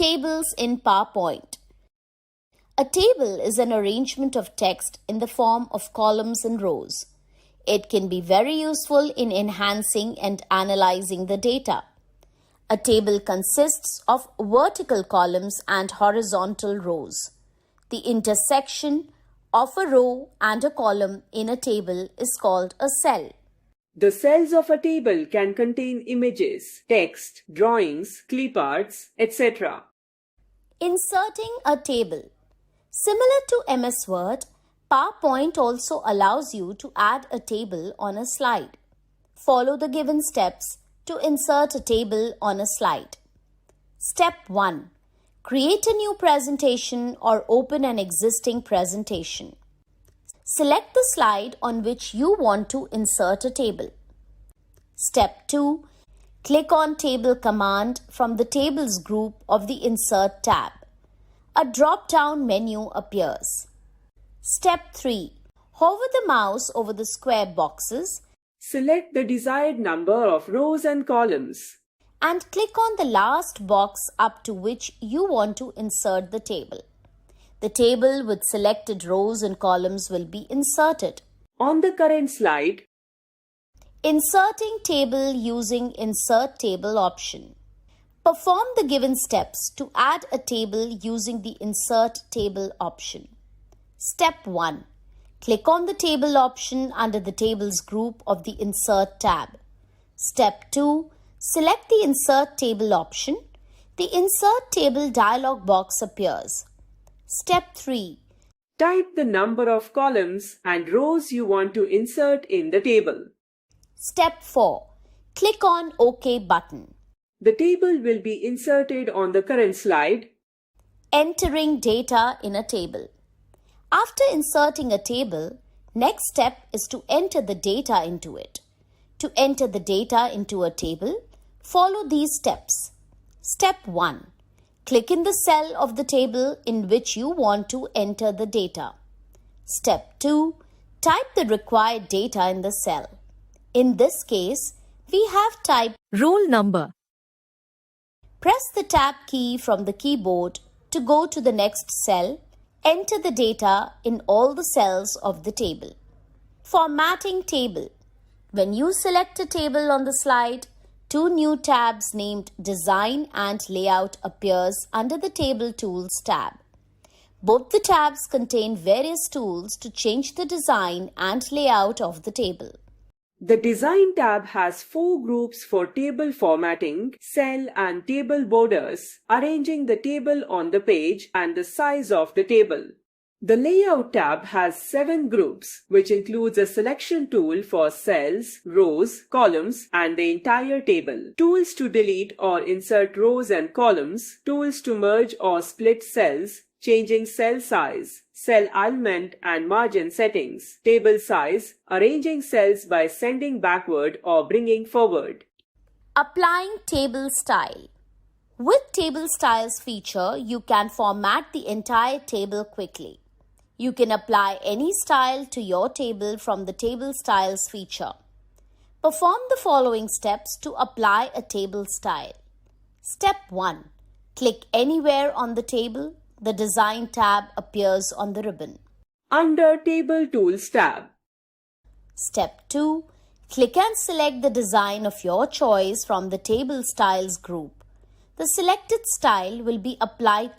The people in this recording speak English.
Tables in PowerPoint. A table is an arrangement of text in the form of columns and rows. It can be very useful in enhancing and analyzing the data. A table consists of vertical columns and horizontal rows. The intersection of a row and a column in a table is called a cell. The cells of a table can contain images, text, drawings, clip arts, etc. Inserting a table. Similar to MS Word, PowerPoint also allows you to add a table on a slide. Follow the given steps to insert a table on a slide. Step 1. Create a new presentation or open an existing presentation. Select the slide on which you want to insert a table. Step 2. Click on Table command from the Tables group of the Insert tab. A drop-down menu appears. Step 3. Hover the mouse over the square boxes. Select the desired number of rows and columns. And click on the last box up to which you want to insert the table. The table with selected rows and columns will be inserted. On the current slide, inserting table using Insert Table option. Perform the given steps to add a table using the Insert Table option. Step 1. Click on the Table option under the Tables group of the Insert tab. Step 2. Select the Insert Table option. The Insert Table dialog box appears. Step 3. Type the number of columns and rows you want to insert in the table. Step 4. Click on OK button. The table will be inserted on the current slide. Entering data in a table. After inserting a table, next step is to enter the data into it. To enter the data into a table, follow these steps. Step 1. Click in the cell of the table in which you want to enter the data. Step 2. Type the required data in the cell. In this case, we have typed roll number. Press the Tab key from the keyboard to go to the next cell. Enter the data in all the cells of the table. Formatting table. When you select a table on the slide, two new tabs named Design and Layout appears under the Table Tools tab. Both the tabs contain various tools to change the design and layout of the table. The Design tab has 4 groups for table formatting, cell and table borders, arranging the table on the page and the size of the table. The Layout tab has 7 groups, which includes a selection tool for cells, rows, columns, and the entire table. Tools to delete or insert rows and columns, tools to merge or split cells, changing cell size, cell alignment and margin settings, table size, arranging cells by sending backward or bringing forward. Applying table style. With Table Styles feature, you can format the entire table quickly. You can apply any style to your table from the Table Styles feature. Perform the following steps to apply a table style. Step 1. Click anywhere on the table. The Design tab appears on the ribbon. Under Table Tools tab. Step 2. Click and select the design of your choice from the Table Styles group. The selected style will be applied